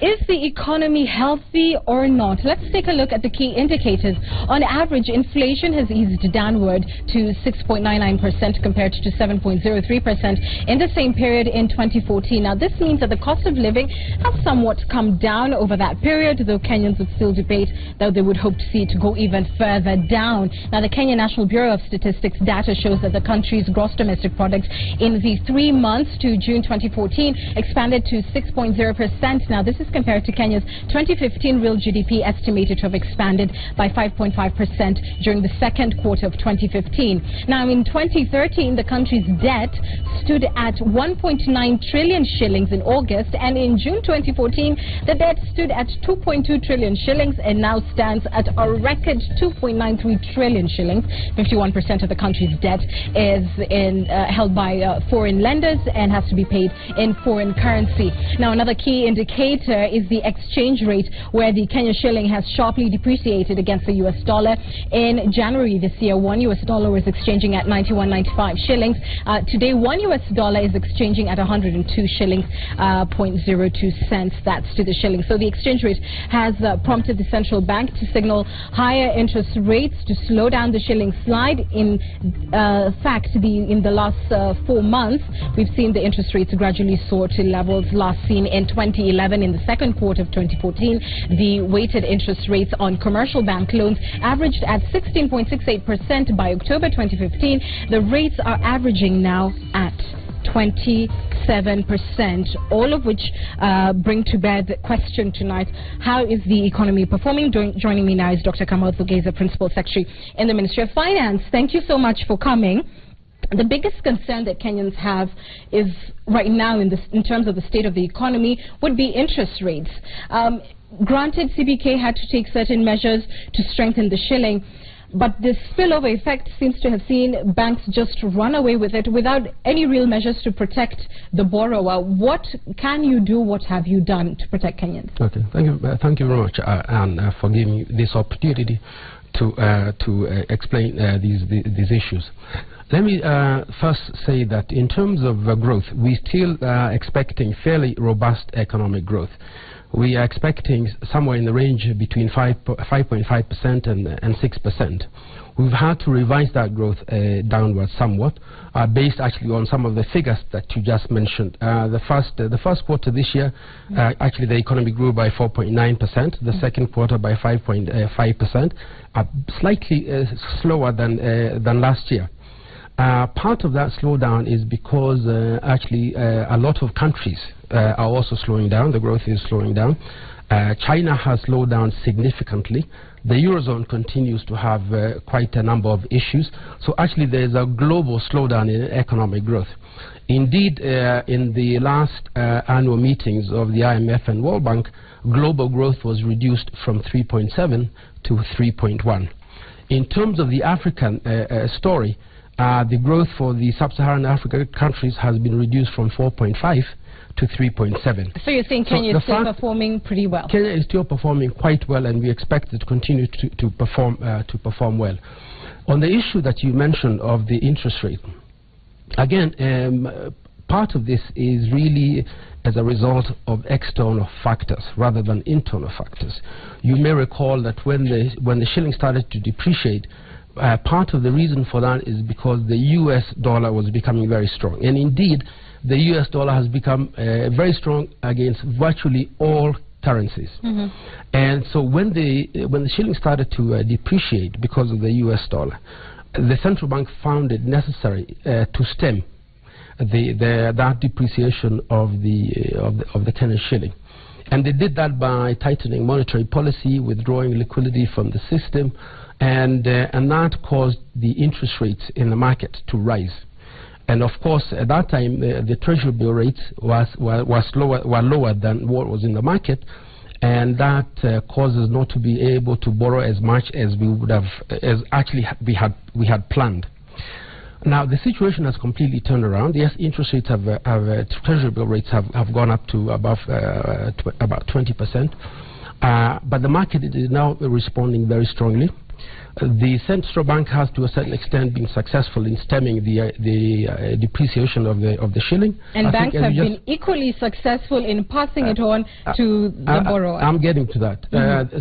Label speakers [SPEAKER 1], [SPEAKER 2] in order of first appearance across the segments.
[SPEAKER 1] Is the economy healthy or not? Let's take a look at the key indicators. On average, inflation has eased downward to 6.99% compared to 7.03% in the same period in 2014. Now, this means that the cost of living has somewhat come down over that period, though Kenyans would still debate that they would hope to see it go even further down. Now, the Kenya National Bureau of Statistics data shows that the country's gross domestic product in the 3 months to June 2014 expanded to 6.0%. Now, this is compared to Kenya's 2015 real GDP estimated to have expanded by 5.5% during the second quarter of 2015. Now, in 2013, the country's debt stood at 1.9 trillion shillings in August, and in June 2014, the debt stood at 2.2 trillion shillings and now stands at a record 2.93 trillion shillings. 51% of the country's debt is held by foreign lenders and has to be paid in foreign currency. Now, another key indicator is the exchange rate, where the Kenya shilling has sharply depreciated against the US dollar. In January this year, one US dollar was exchanging at 91.95 shillings. Today, one US dollar is exchanging at 102 shillings, 0.02 cents. That's to the shilling. So the exchange rate has prompted the central bank to signal higher interest rates to slow down the shilling slide. In fact, in the last 4 months, we've seen the interest rates gradually soar to levels last seen in 2011. In the second quarter of 2014, the weighted interest rates on commercial bank loans averaged at 16.68%. By October 2015, the rates are averaging now at 27%, all of which bring to bear the question tonight: how is the economy performing? Joining me now is Dr. Kariuki Thugge, Principal Secretary in the Ministry of Finance. Thank you so much for coming. The biggest concern that Kenyans have is right now in terms of the state of the economy would be interest rates. Granted, CBK had to take certain measures to strengthen the shilling, but this spillover effect seems to have seen banks just run away with it without any real measures to protect the borrower. What can you do? What have you done to protect Kenyans?
[SPEAKER 2] Okay, thank you very much, Anne, for giving me this opportunity to explain these issues. Let me first say that in terms of growth, we still are expecting fairly robust economic growth. We are expecting somewhere in the range between 5.5% and 6%. We've had to revise that growth downward somewhat, based actually on some of the figures that you just mentioned. The first quarter this year, actually the economy grew by 4.9%. The second quarter by 5.5%, slightly slower than last year. Part of that slowdown is because actually a lot of countries are also slowing down. The growth is slowing down. China has slowed down significantly. The Eurozone continues to have quite a number of issues. So actually there is a global slowdown in economic growth. Indeed, in the last annual meetings of the IMF and World Bank, global growth was reduced from 3.7 to 3.1. In terms of the African story, the growth for the sub-Saharan Africa countries has been reduced from 4.5 to 3.7.
[SPEAKER 1] So you're saying Kenya is still performing pretty well? Kenya
[SPEAKER 2] is still performing quite well, and we expect it to continue to perform well. On the issue that you mentioned of the interest rate, again, part of this is really as a result of external factors rather than internal factors. You may recall that when the shilling started to depreciate, part of the reason for that is because the US dollar was becoming very strong. And indeed, the US dollar has become very strong against virtually all currencies. And so when the shilling started to depreciate because of the US dollar, the central bank found it necessary to stem that depreciation of the Kenyan shilling. And they did that by tightening monetary policy, withdrawing liquidity from the system, and that caused the interest rates in the market to rise. And of course, at that time, the Treasury bill rates were lower than what was in the market, and that caused us not to be able to borrow as much as we would have, we had planned. Now the situation has completely turned around. Yes, interest rates Treasury bill rates have gone up to above about 20%. But the market is now responding very strongly. The central bank has, to a certain extent, been successful in stemming the depreciation of the shilling.
[SPEAKER 1] And banks have been equally successful in passing it on to the borrower.
[SPEAKER 2] I'm getting to that.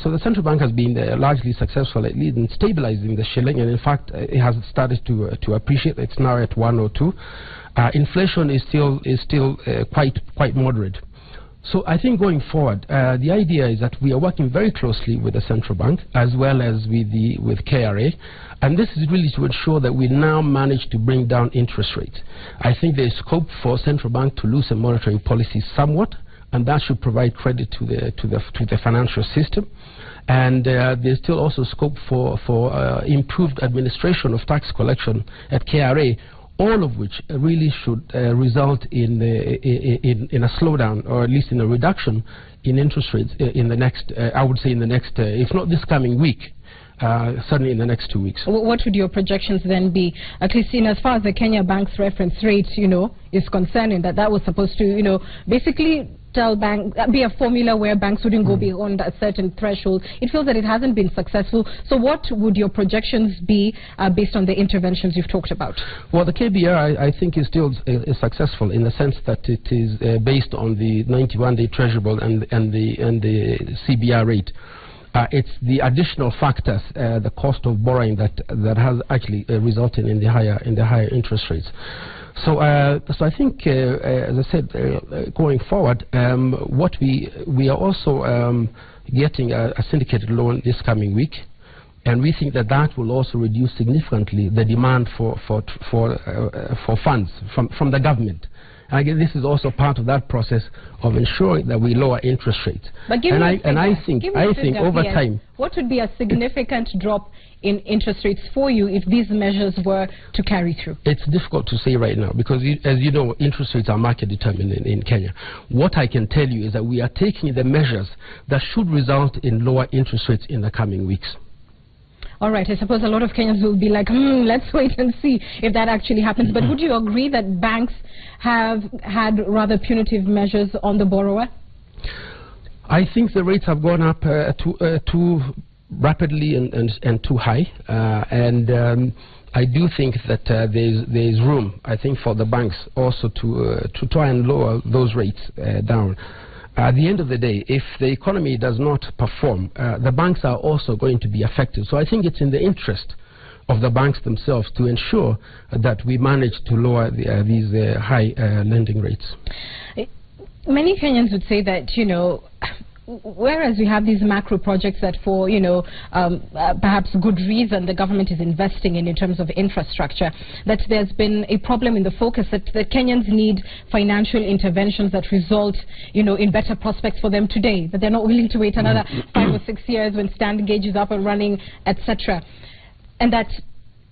[SPEAKER 2] So the central bank has been largely successful at least in stabilizing the shilling, and in fact, it has started to appreciate. It's now at 102. Inflation is still quite moderate. So I think going forward, the idea is that we are working very closely with the central bank as well as with KRA, and this is really to ensure that we now manage to bring down interest rates. I think there is scope for central bank to loosen monetary policy somewhat, and that should provide credit to the financial system. And there's still also scope for improved administration of tax collection at KRA, all of which really should result in a slowdown, or at least in a reduction in interest rates in the next, I would say in the next, if not this coming week, certainly in the next 2 weeks.
[SPEAKER 1] What would your projections then be? Christine, as far as the Kenya Bank's reference rate, is concerning, that was supposed to, basically tell be a formula where banks wouldn't go beyond a certain threshold. It feels that it hasn't been successful. So what would your projections be based on the interventions you've talked about? Well,
[SPEAKER 2] the KBR, I think, is still successful in the sense that it is based on the 91-day Treasury and the CBR rate. It's the additional factors, the cost of borrowing, that has actually resulted in the higher interest rates. So I think, as I said, going forward, what we are also getting a syndicated loan this coming week, and we think that will also reduce significantly the demand for funds from the government. And again, this is also part of that process of ensuring that we lower interest rates.
[SPEAKER 1] But
[SPEAKER 2] I think over time,
[SPEAKER 1] what would be a significant drop in interest rates for you if these measures were to carry through?
[SPEAKER 2] It's difficult to say right now because, as you know, interest rates are market determined in Kenya. What I can tell you is that we are taking the measures that should result in lower interest rates in the coming weeks.
[SPEAKER 1] All right, I suppose a lot of Kenyans will be like, let's wait and see if that actually happens. But would you agree that banks have had rather punitive measures on the borrower?
[SPEAKER 2] I think the rates have gone up too rapidly and too high. I do think that there's room, I think, for the banks also to try and lower those rates down. At the end of the day, if the economy does not perform, the banks are also going to be affected. So I think it's in the interest of the banks themselves to ensure that we manage to lower these high lending rates.
[SPEAKER 1] Many Kenyans would say that, whereas we have these macro projects that for, perhaps good reason the government is investing in terms of infrastructure, that there's been a problem in the focus that the Kenyans need financial interventions that result, in better prospects for them today, that they're not willing to wait another 5 or 6 years when standard gauge is up and running, etc. And that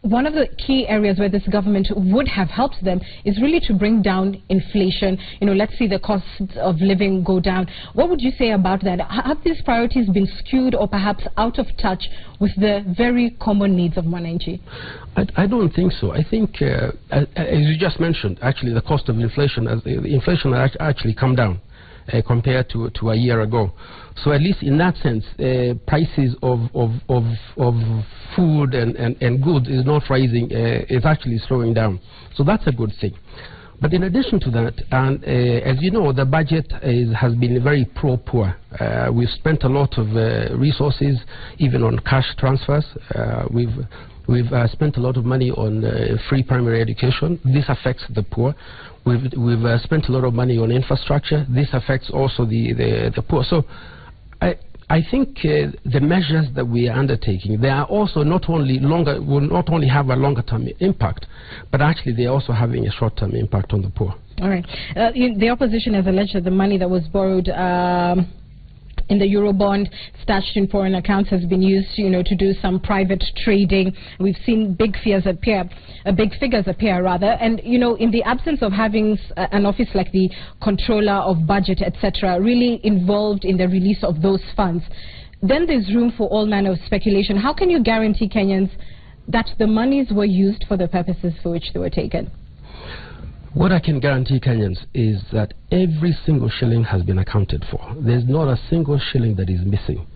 [SPEAKER 1] one of the key areas where this government would have helped them is really to bring down inflation. Let's see the cost of living go down. What would you say about that? Have these priorities been skewed or perhaps out of touch with the very common needs of Mwananchi?
[SPEAKER 2] I don't think so. I think, as you just mentioned, actually the cost of inflation, inflation has actually come down compared to a year ago. So at least in that sense, prices of food and goods is not rising, it's actually slowing down. So that's a good thing. But in addition to that, and as you know, the budget has been very pro-poor. We've spent a lot of resources, even on cash transfers. We've spent a lot of money on free primary education. This affects the poor. We've spent a lot of money on infrastructure. This affects also the poor. So I think the measures that we are undertaking, they are also will not only have a longer-term impact, but actually they are also having a short-term impact on the poor.
[SPEAKER 1] All right. The opposition has alleged that the money that was borrowed in the Eurobond stashed in foreign accounts has been used, to do some private trading. We've seen big figures appear, and in the absence of having an office like the Controller of Budget, etc., really involved in the release of those funds, then there's room for all manner of speculation. How can you guarantee Kenyans that the monies were used for the purposes for which they were taken?
[SPEAKER 2] What I can guarantee Kenyans is that every single shilling has been accounted for. There's not a single shilling that is missing.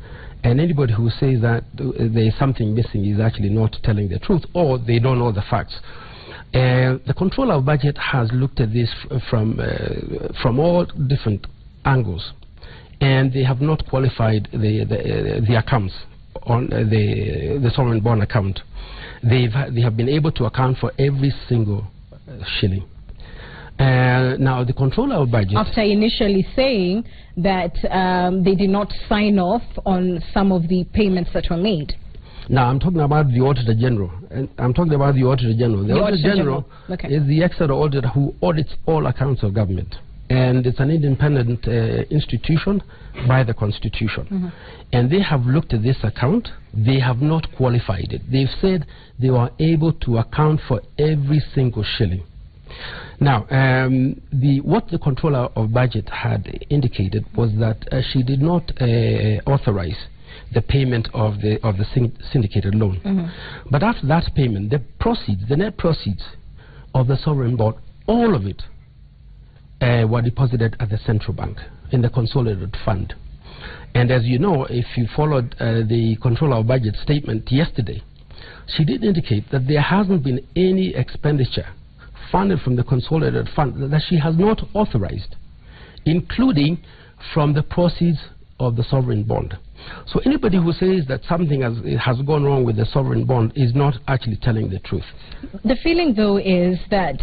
[SPEAKER 2] And anybody who says that there is something missing is actually not telling the truth, or they don't know the facts. The Controller of Budget has looked at this from all different angles, and they have not qualified the accounts on the sovereign bond account. They have been able to account for every single shilling. Now, the Controller of Budget,
[SPEAKER 1] after initially saying that they did not sign off on some of the payments that were made.
[SPEAKER 2] Now, I'm talking about the Auditor General. I'm talking about the Auditor General. The Auditor General is the external auditor who audits all accounts of government. And it's an independent institution by the Constitution. And they have looked at this account. They have not qualified it. They've said they were able to account for every single shilling. Now, what the Controller of Budget had indicated was that she did not authorize the payment of the syndicated loan. But after that payment, the net proceeds of the sovereign bond, all of it, were deposited at the central bank in the consolidated fund. And as you know, if you followed the Controller of Budget statement yesterday, she did indicate that there hasn't been any expenditure funded from the consolidated fund that she has not authorized, including from the proceeds of the sovereign bond. So anybody who says that something has gone wrong with the sovereign bond is not actually telling the truth.
[SPEAKER 1] The feeling, though, is that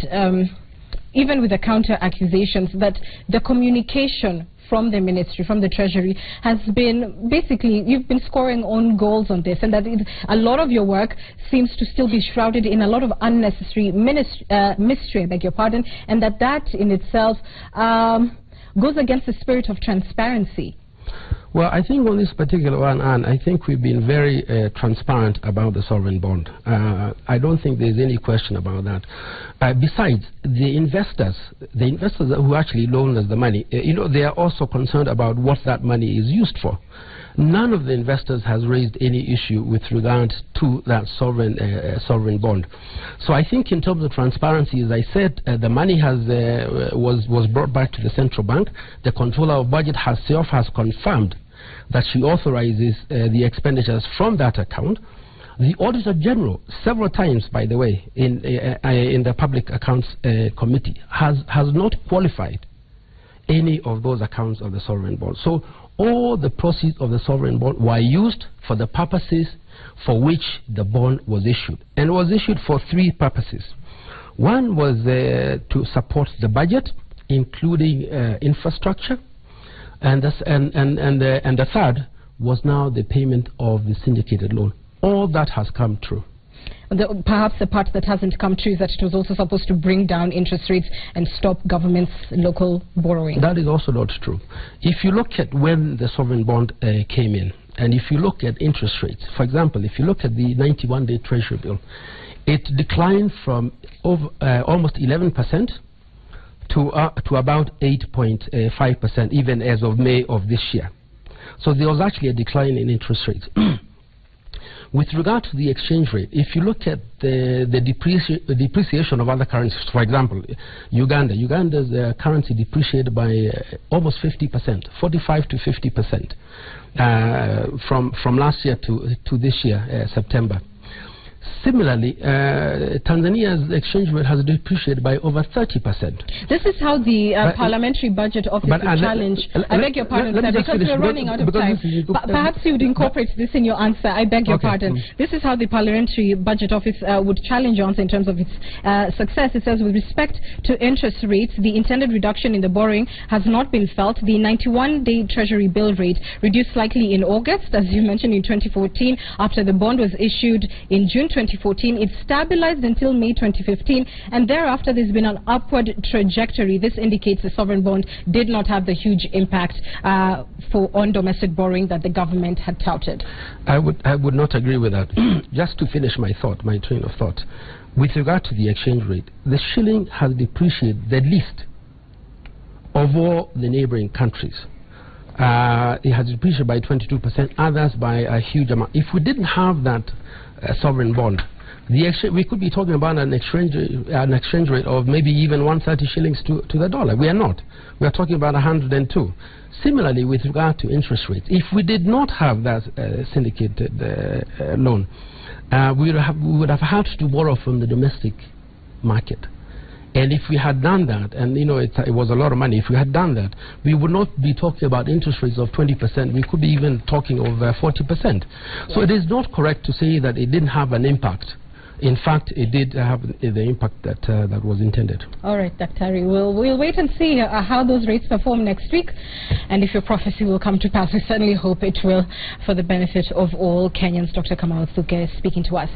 [SPEAKER 1] even with the counter accusations, that the communication from the ministry, from the Treasury, has been basically, you've been scoring own goals on this, and that a lot of your work seems to still be shrouded in a lot of unnecessary mystery, I beg your pardon, and that in itself goes against the spirit of transparency.
[SPEAKER 2] Well, I think on this particular one, Anne, I think we've been very transparent about the sovereign bond. I don't think there's any question about that. Besides, the investors who actually loan us the money, they are also concerned about what that money is used for. None of the investors has raised any issue with regard to that sovereign bond. So I think in terms of transparency, as I said, the money was brought back to the central bank. The Controller of Budget herself has confirmed that she authorizes the expenditures from that account. The Auditor General, several times, by the way, in the Public Accounts Committee, has not qualified any of those accounts of the sovereign bond. So all the proceeds of the sovereign bond were used for the purposes for which the bond was issued. And it was issued for three purposes. One was to support the budget, including infrastructure. And the third was now the payment of the syndicated loan. All that has come true.
[SPEAKER 1] Perhaps the part that hasn't come true is that it was also supposed to bring down interest rates and stop government's local borrowing. That is also not true. If you look at when the sovereign bond came in, and if you look at interest rates, for example, if you look at the 91-day Treasury bill, it declined from almost 11% to about 8.5%, even as of May of this year. So there was actually a decline in interest rates. With regard to the exchange rate, if you look at the depreciation of other currencies, for example, Uganda's currency depreciated by almost 50%, 45 to 50%, from last year to this year, September. Similarly, Tanzania's exchange rate has depreciated by over 30%. This is how the Parliamentary Budget Office would challenge. I beg your pardon, sir, because we're running out of time. Perhaps you would incorporate this in your answer. I beg your pardon. This is how the Parliamentary Budget Office would challenge your answer in terms of its success. It says, with respect to interest rates, the intended reduction in the borrowing has not been felt. The 91-day Treasury bill rate reduced slightly in August, as you mentioned, in 2014, after the bond was issued in June 2014. It stabilized until May 2015, and thereafter there's been an upward trajectory. This indicates the sovereign bond did not have the huge impact on domestic borrowing that the government had touted.
[SPEAKER 2] I would not agree with that. Just to finish my train of thought, with regard to the exchange rate, the shilling has depreciated the least of all the neighboring countries. It has depreciated by 22%, others by a huge amount. If we didn't have that sovereign bond, We could be talking about an exchange rate of maybe even 130 shillings to the dollar. We are not. We are talking about 102. Similarly, with regard to interest rates, if we did not have that syndicated loan, we would have had to borrow from the domestic market. And if we had done that, and you know it was a lot of money, if we had done that, we would not be talking about interest rates of 20%. We could be even talking of 40%. So it is not correct to say that it didn't have an impact. In fact, it did have the impact that was intended. All right, Dr. We'll wait and see how those rates perform next week. And if your prophecy will come to pass, we certainly hope it will, for the benefit of all Kenyans. Dr. Thugge speaking to us.